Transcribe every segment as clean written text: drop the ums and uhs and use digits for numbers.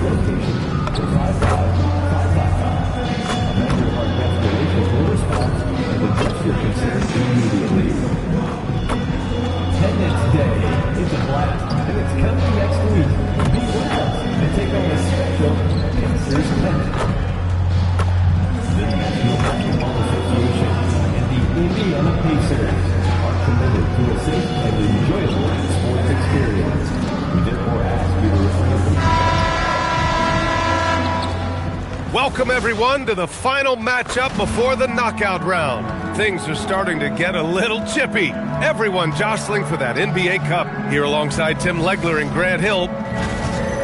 location to 55555. A member of our guest relations will respond and address your concern immediately. Attendance Day is a blast, and it's coming next week. Be with us and take on a special Pacers pennant. The National Basketball Association and the Indiana Pacers are committed to a safe and enjoyable sports experience. We therefore ask you to refrain from... Welcome, everyone, to the final matchup before the knockout round. Things are starting to get a little chippy. Everyone jostling for that NBA Cup. Here alongside Tim Legler and Grant Hill.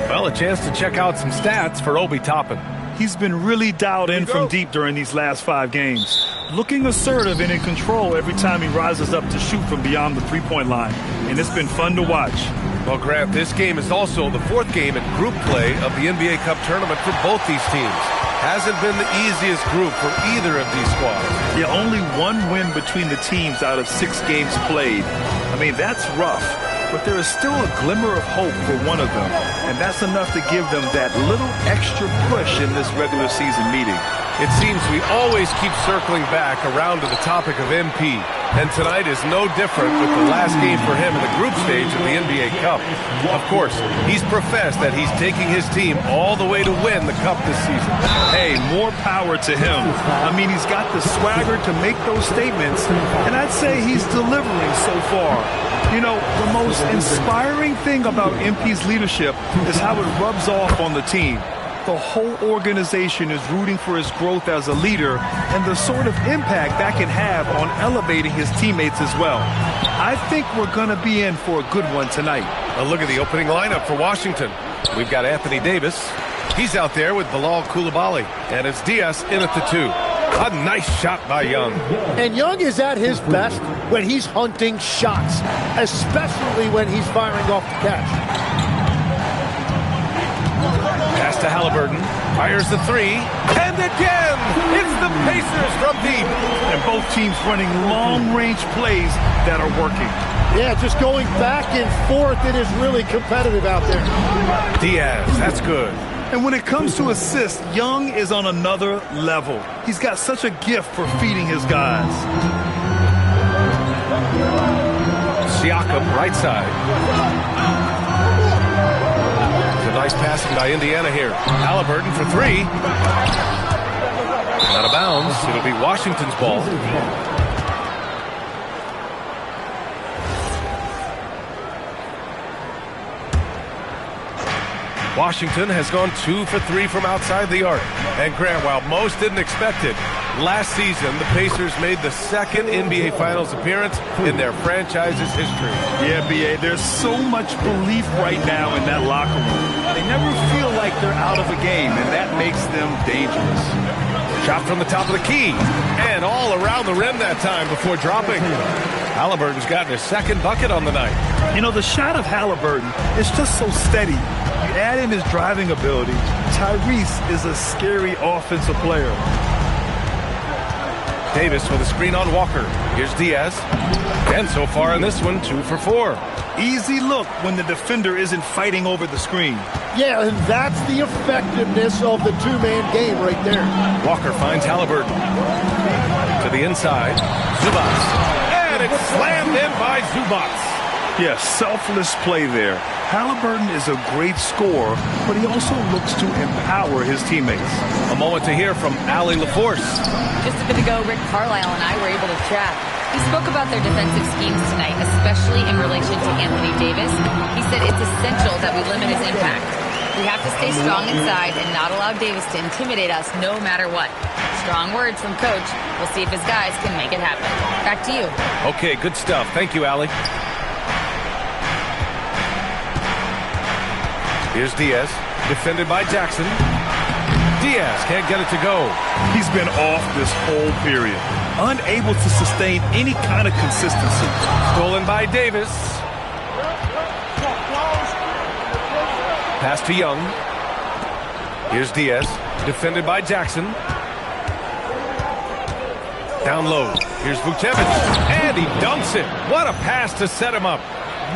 Well, a chance to check out some stats for Obi Toppin. He's been really dialed in from deep during these last 5 games. Looking assertive and in control every time he rises up to shoot from beyond the three-point line. And it's been fun to watch. Well, Grant, this game is also the 4th game in group play of the NBA Cup tournament for both these teams. Hasn't been the easiest group for either of these squads. Yeah, only 1 win between the teams out of 6 games played. I mean, that's rough. But there is still a glimmer of hope for one of them. And that's enough to give them that little extra push in this regular season meeting. It seems we always keep circling back around to the topic of MP. And tonight is no different with the last game for him in the group stage of the NBA Cup. Of course, he's professed that he's taking his team all the way to win the Cup this season. Hey, more power to him. I mean, he's got the swagger to make those statements, and I'd say he's delivering so far. You know, the most inspiring thing about MP's leadership is how it rubs off on the team. The whole organization is rooting for his growth as a leader and the sort of impact that can have on elevating his teammates as well. I think we're going to be in for a good one tonight. A look at the opening lineup for Washington. We've got Anthony Davis. He's out there with Bilal Coulibaly. And it's Diaz in at the 2. A nice shot by Young. And Young is at his best when he's hunting shots, especially when he's firing off the catch. Pass to Halliburton, fires the 3, and again, it's the Pacers from deep. And both teams running long-range plays that are working. Yeah, just going back and forth, it is really competitive out there. Diaz, that's good. And when it comes to assists, Young is on another level. He's got such a gift for feeding his guys. Siakam, right side. Nice passing by Indiana here. Halliburton for 3. Out of bounds. It'll be Washington's ball. Washington has gone 2 for 3 from outside the arc. And Grant, while most didn't expect it, last season the Pacers made the 2nd NBA Finals appearance in their franchise's history. Yeah, B.A., there's so much belief right now in that locker room. They never feel like they're out of a game, and that makes them dangerous. Shot from the top of the key, and all around the rim that time before dropping. Halliburton's gotten his 2nd bucket on the night. You know, the shot of Halliburton is just so steady. You add in his driving ability, Tyrese is a scary offensive player. Davis with a screen on Walker. Here's Diaz. And so far in this one, 2 for 4. Easy look when the defender isn't fighting over the screen. Yeah, and that's the effectiveness of the 2-man game right there. Walker finds Halliburton. To the inside. Zubats. And it's slammed in by Zubats. Yeah, selfless play there. Halliburton is a great scorer, but he also looks to empower his teammates. A moment to hear from Allie LaForce. Just a bit ago, Rick Carlisle and I were able to chat. He spoke about their defensive schemes tonight, especially in relation to Anthony Davis. He said it's essential that we limit his impact. We have to stay strong inside and not allow Davis to intimidate us no matter what. Strong words from Coach. We'll see if his guys can make it happen. Back to you. Okay, good stuff. Thank you, Allie. Here's Diaz, defended by Jackson. Diaz can't get it to go. He's been off this whole period, unable to sustain any kind of consistency. Stolen by Davis. Pass to Young. Here's Diaz, defended by Jackson. Down low. Here's Vucevic, and he dunks it. What a pass to set him up.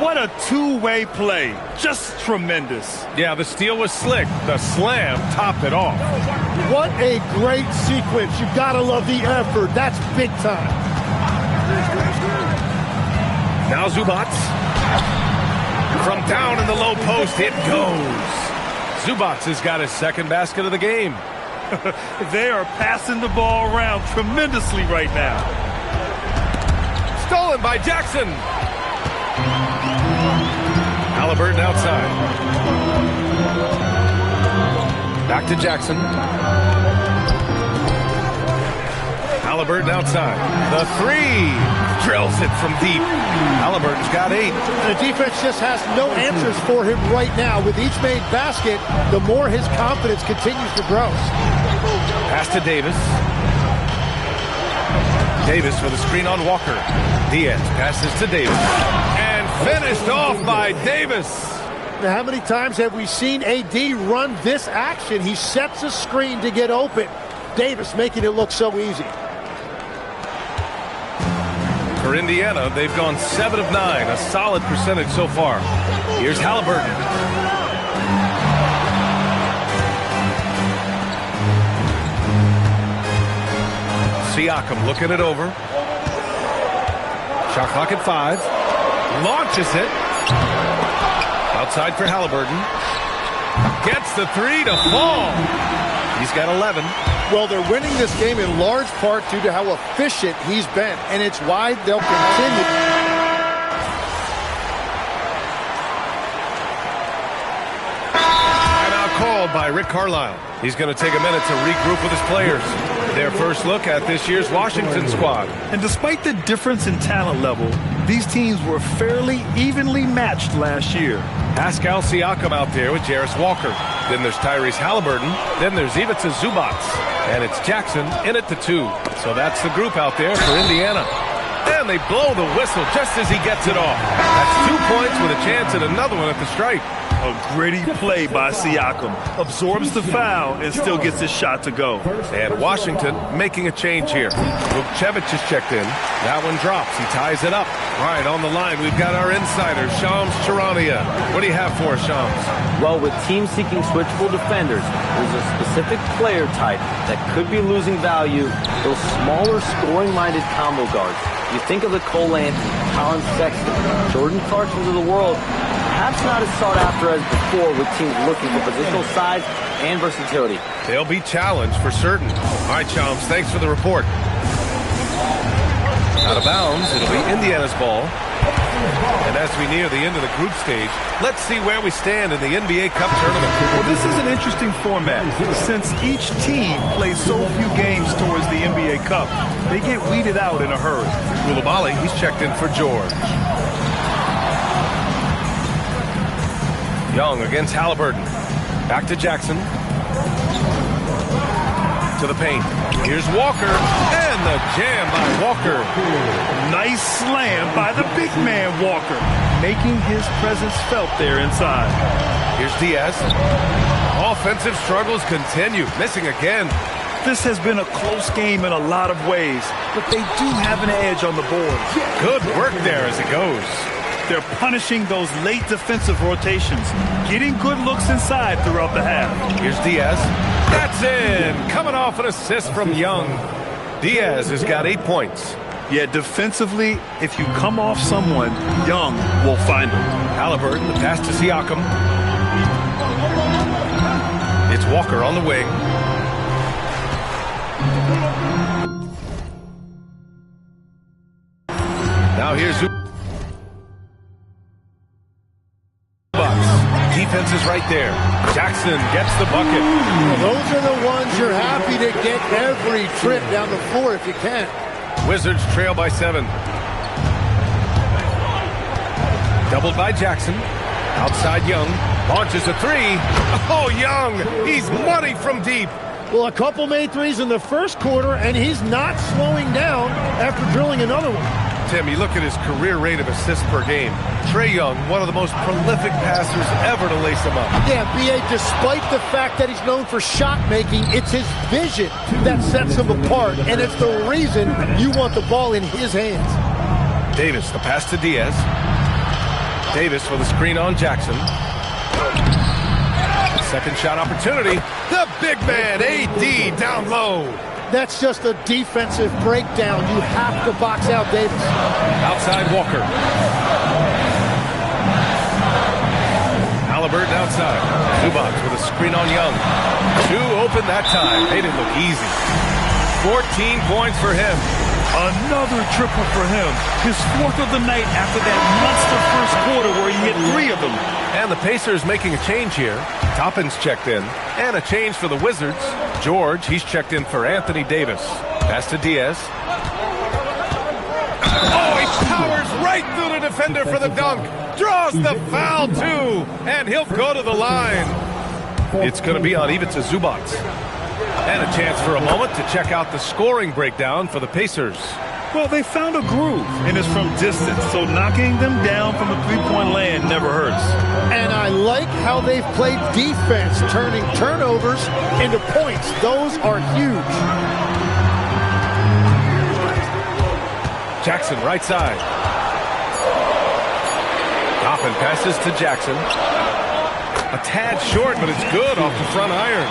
What a two-way play. Just tremendous. Yeah, the steal was slick. The slam topped it off. What a great sequence. You've got to love the effort. That's big time. Now Oppz. From down in the low post, it goes. Oppz has got his second basket of the game. They are passing the ball around tremendously right now. Stolen by Jackson. Halliburton outside. Back to Jackson. Halliburton outside. The three. Drills it from deep. Halliburton's got 8. The defense just has no answers for him right now. With each made basket, the more his confidence continues to grow. Pass to Davis. Davis with a screen on Walker. Diaz passes to Davis. And finished off by Davis. Now, how many times have we seen AD run this action? He sets a screen to get open. Davis making it look so easy. For Indiana, they've gone 7 of 9, a solid percentage so far. Here's Halliburton. Siakam looking it over. Shot clock at 5. Launches it. Outside for Halliburton. Gets the 3 to fall. He's got 11. Well, they're winning this game in large part due to how efficient he's been, and it's why they'll continue. Timeout called by Rick Carlisle. He's going to take a minute to regroup with his players. Their first look at this year's Washington squad. And despite the difference in talent level, these teams were fairly evenly matched last year. Pascal Siakam out there with Jarris Walker. Then there's Tyrese Halliburton. Then there's Ivica Zubac. And it's Jackson in at the 2. So that's the group out there for Indiana. And they blow the whistle just as he gets it off. That's 2 points with a chance at another one at the stripe. A gritty play by Siakam. Absorbs the foul and still gets his shot to go. And Washington making a change here. Vukcevic is checked in. That one drops. He ties it up. All right, on the line, we've got our insider, Shams Charania. What do you have for us, Shams? Well, with teams seeking switchable defenders, there's a specific player type that could be losing value, those smaller scoring-minded combo guards. You think of the Cole Anthony, Colin Sexton, Jordan Clarksons of the world, perhaps not as sought after as before with teams looking for positional size and versatility. They'll be challenged for certain. All right, Shams, thanks for the report. Out of bounds, it'll be Indiana's ball. And as we near the end of the group stage, let's see where we stand in the NBA Cup tournament. Well, this is an interesting format. Since each team plays so few games towards the NBA Cup, they get weeded out in a hurry. Koulibaly, he's checked in for George. Young against Halliburton. Back to Jackson. To the paint. Here's Walker. And the jam by Walker. Nice slam by the big man Walker, making his presence felt there inside. Here's Diaz. Offensive struggles continue. Missing again. This has been a close game in a lot of ways, but they do have an edge on the board. Good work there as it goes. They're punishing those late defensive rotations, getting good looks inside throughout the half. Here's Diaz. That's in. Coming off an assist from Young. Diaz has got 8 points. Yeah, defensively, if you come off someone, Young will find them. Halliburton, the pass to Siakam. It's Walker on the wing. Now here's defense is right there. Jackson gets the bucket. Well, those are the ones you're happy to get every trip down the floor if you can. Wizards trail by 7. Doubled by Jackson. Outside Young. Launches a 3. Oh, Young! He's money from deep. Well, a couple made threes in the first quarter, and he's not slowing down after drilling another one. Tim, you look at his career rate of assists per game. Trae Young, one of the most prolific passers ever to lace him up. Yeah, B.A., despite the fact that he's known for shot making, it's his vision that sets him apart, and it's the reason you want the ball in his hands. Davis, the pass to Diaz. Davis with a screen on Jackson. Second shot opportunity. The big man, AD, down low. That's just a defensive breakdown. You have to box out Davis. Outside Walker. Halliburton outside. Zubac with a screen on Young. Two open that time. They didn't look easy. 14 points for him. Another triple for him. His fourth of the night after that monster first quarter where he hit 3 of them. And the Pacers making a change here. Toppin's checked in. And a change for the Wizards. George, he's checked in for Anthony Davis. Pass to Diaz. Oh, he powers right through the defender for the dunk. Draws the foul, too. And he'll go to the line. It's going to be on Ivica Zubac. And a chance for a moment to check out the scoring breakdown for the Pacers. Well, they found a groove, and it's from distance, so knocking them down from the three-point land never hurts. And I like how they've played defense, turning turnovers into points. Those are huge. Jackson, right side. Toppin passes to Jackson. A tad short, but it's good off the front iron.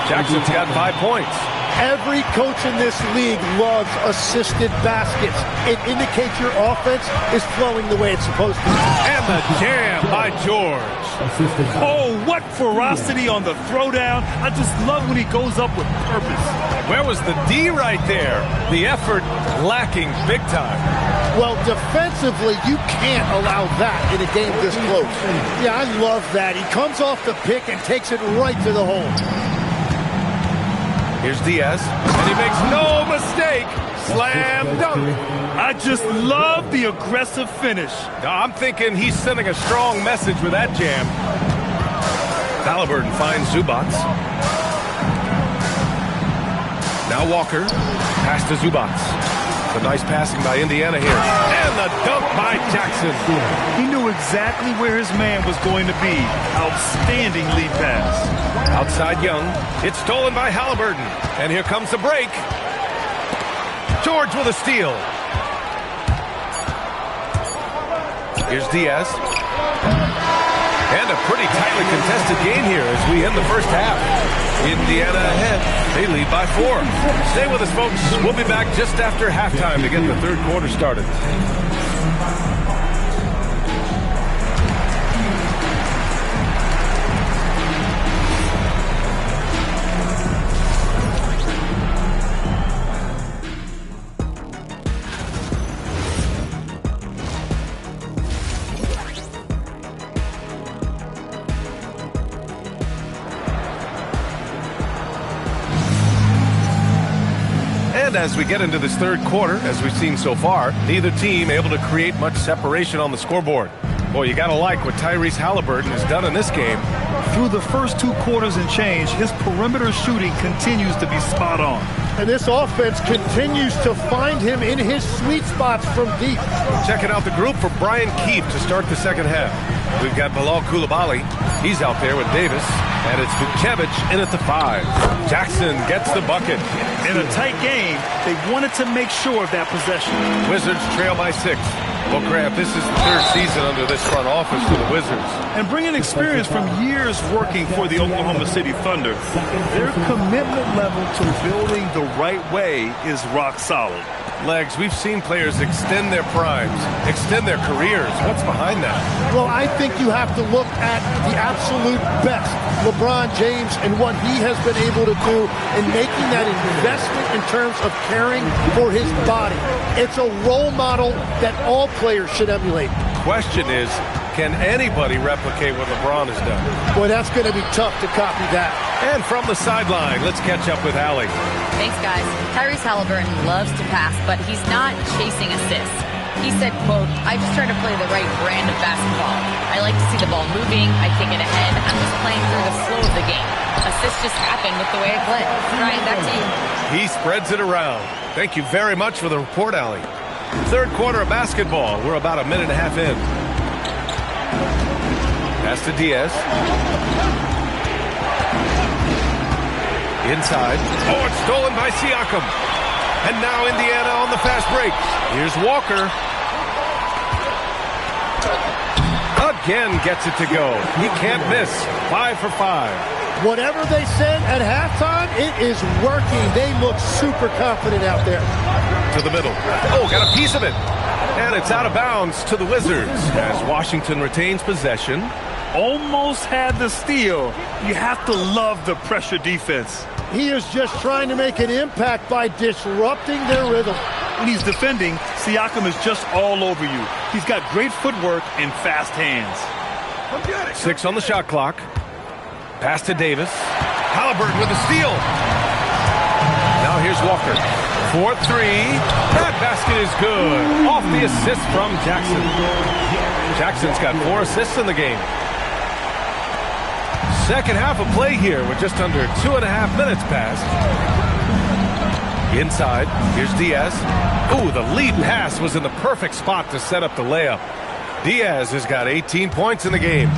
Jackson's got 5 points. Every coach in this league loves assisted baskets. It indicates your offense is flowing the way it's supposed to. And the jam by George. Oh, what ferocity on the throwdown. I just love when he goes up with purpose. Where was the D right there? The effort lacking big time. Well, defensively, you can't allow that in a game this close. Yeah, I love that. He comes off the pick and takes it right to the hole. Here's Diaz, and he makes no mistake. Slam dunk. I just love the aggressive finish. I'm thinking he's sending a strong message with that jam. Halliburton finds Zubac. Now Walker. Pass to Zubac. A nice passing by Indiana here. And the dunk by Jackson. He knew exactly where his man was going to be. Outstanding lead pass. Outside Young. It's stolen by Halliburton. And here comes the break. George with a steal. Here's Diaz. And a pretty tightly contested game here as we end the first half. Indiana ahead. They lead by 4. Stay with us, folks. We'll be back just after halftime to get the third quarter started. As we get into this third quarter, as we've seen so far, neither team able to create much separation on the scoreboard. Boy, you got to like what Tyrese Halliburton has done in this game. Through the first 2 quarters and change, his perimeter shooting continues to be spot on. And this offense continues to find him in his sweet spots from deep. Checking out the group for Brian Keefe to start the second half. We've got Bilal Coulibaly. He's out there with Davis. And it's Vukcevic in at the 5. Jackson gets the bucket. In a tight game, they wanted to make sure of that possession. Wizards trail by 6. Well, Grant, this is the 3rd season under this front office for the Wizards. And bringing experience from years working for the Oklahoma City Thunder, their commitment level to building the right way is rock solid. Legs, we've seen players extend their primes, extend their careers. What's behind that? Well, I think you have to look at the absolute best, LeBron James, and what he has been able to do in making that investment in terms of caring for his body. It's a role model that all players should emulate. Question is, can anybody replicate what LeBron has done? Boy, that's going to be tough to copy that. And from the sideline, let's catch up with Allie. Thanks, guys. Tyrese Halliburton loves to pass, but he's not chasing assists. He said, quote, "I just try to play the right brand of basketball. I like to see the ball moving. I kick it ahead. I'm just playing through the flow of the game. Assists just happen with the way I play." Ryan, back to you. He spreads it around. Thank you very much for the report, Allie. Third quarter of basketball. We're about a minute and a half in. Pass to Diaz. Inside. Oh, it's stolen by Siakam. And now Indiana on the fast break. Here's Walker. again gets it to go. He can't miss. 5 for 5. Whatever they said at halftime, it is working. They look super confident out there. To the middle. Oh, got a piece of it. And it's out of bounds to the Wizards as Washington retains possession. Almost had the steal. You have to love the pressure defense. He is just trying to make an impact by disrupting their rhythm. When he's defending, Siakam is just all over you. He's got great footwork and fast hands. 6 on the shot clock. Pass to Davis. Halliburton with a steal. Now here's Walker. 4-3. That basket is good. Off the assist from Jackson. Jackson's got 4 assists in the game. Second half of play here with just under 2.5 minutes passed. Inside, here's Diaz. Ooh, the lead pass was in the perfect spot to set up the layup. Diaz has got 18 points in the game.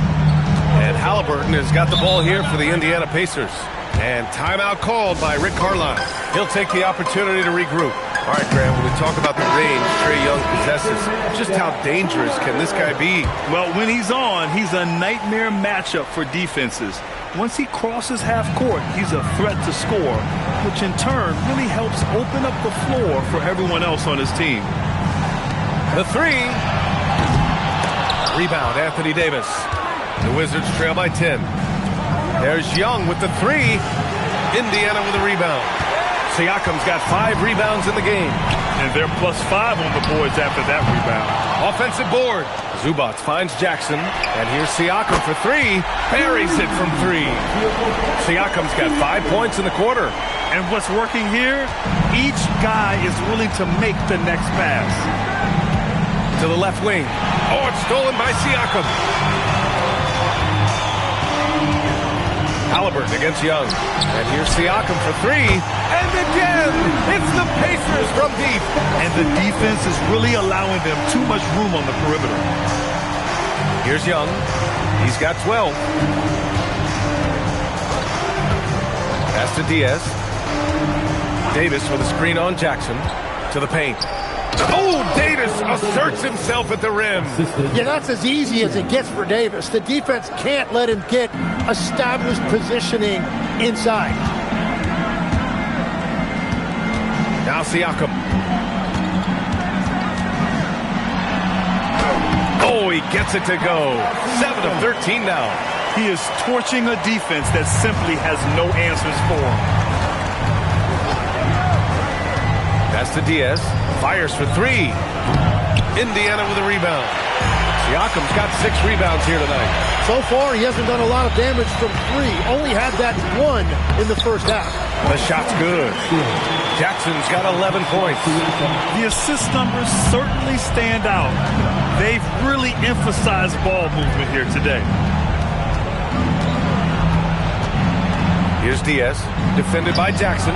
And Halliburton has got the ball here for the Indiana Pacers. And timeout called by Rick Carlisle. He'll take the opportunity to regroup. All right, Graham, when we talk about the range Trae Young possesses, just how dangerous can this guy be? Well, when he's on, he's a nightmare matchup for defenses. Once he crosses half court, he's a threat to score, which in turn really helps open up the floor for everyone else on his team. The 3. Rebound, Anthony Davis. The Wizards trail by 10. There's Young with the 3. Indiana with a rebound. Siakam's got 5 rebounds in the game. And they're +5 on the boards after that rebound. Offensive board. Zubac finds Jackson. And here's Siakam for 3. Buries it from 3. Siakam's got 5 points in the quarter. And what's working here? Each guy is willing to make the next pass. To the left wing. Oh, it's stolen by Siakam. Halliburton against Young. And here's Siakam for 3. And again, it's the Pacers from deep. And the defense is really allowing them too much room on the perimeter. Here's Young. He's got 12. Pass to Diaz. Davis with a screen on Jackson. To the paint. Oh, Davis asserts himself at the rim. Yeah, that's as easy as it gets for Davis. The defense can't let him get established positioning inside. Now Siakam. Oh, he gets it to go. 7 of 13 now. He is torching a defense that simply has no answers for him. Pass to Diaz. Fires for 3. Indiana with a rebound. Siakam's got 6 rebounds here tonight. So far, he hasn't done a lot of damage from 3. Only had that 1 in the first half. The shot's good. Jackson's got 11 points. The assist numbers certainly stand out. They've really emphasized ball movement here today. Here's Diaz, defended by Jackson.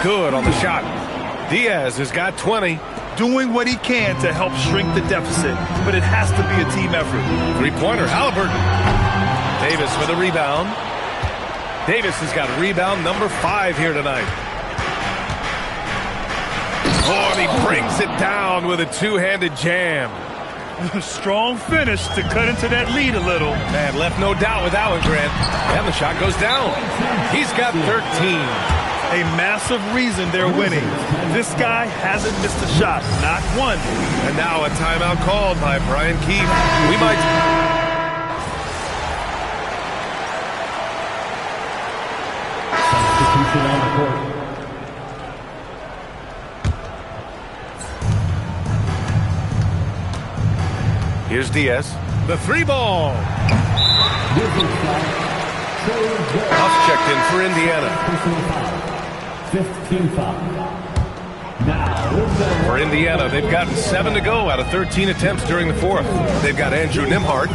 good on the shot. Diaz has got 20. Doing what he can to help shrink the deficit, but it has to be a team effort. Three-pointer, Halliburton. Davis with a rebound. Davis has got rebound number 5 here tonight. Oh, and he brings it down with a two-handed jam. Strong finish to cut into that lead a little. Man, left no doubt with that one, Grant. And the shot goes down. He's got 13. A massive reason they're winning. This guy hasn't missed a shot, not one. And now a timeout called by Brian Keefe. We might... Substitution on the court. Here's Diaz. The 3-ball. Oppz checked in for Indiana. 15 foul. Now, for Indiana, they've gotten 7 to go out of 13 attempts during the 4th. They've got Andrew Nembhard,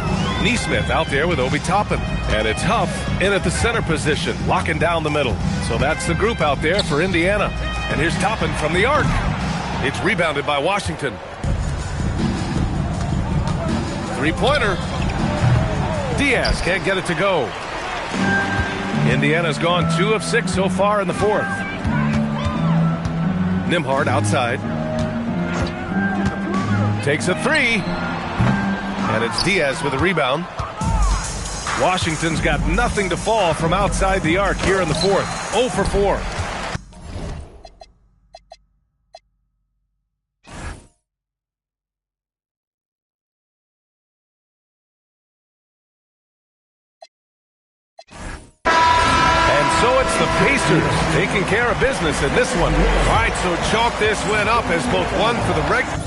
Neesmith out there with Obi Toppin. And it's Huff in at the center position, locking down the middle. So that's the group out there for Indiana. And here's Toppin from the arc. It's rebounded by Washington. Three-pointer. Diaz can't get it to go. Indiana's gone 2 of 6 so far in the 4th. Nembhard outside. Takes a 3. And it's Diaz with a rebound. Washington's got nothing to fall from outside the arc here in the 4th. 0 for 4. So it's the Pacers taking care of business in this one. All right, so chalk this win up as both one for the regular.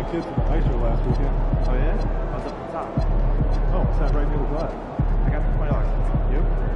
Kids to the ice show last weekend. Oh yeah? I was up the top. Oh, sat right near the glass. I got the $20. You?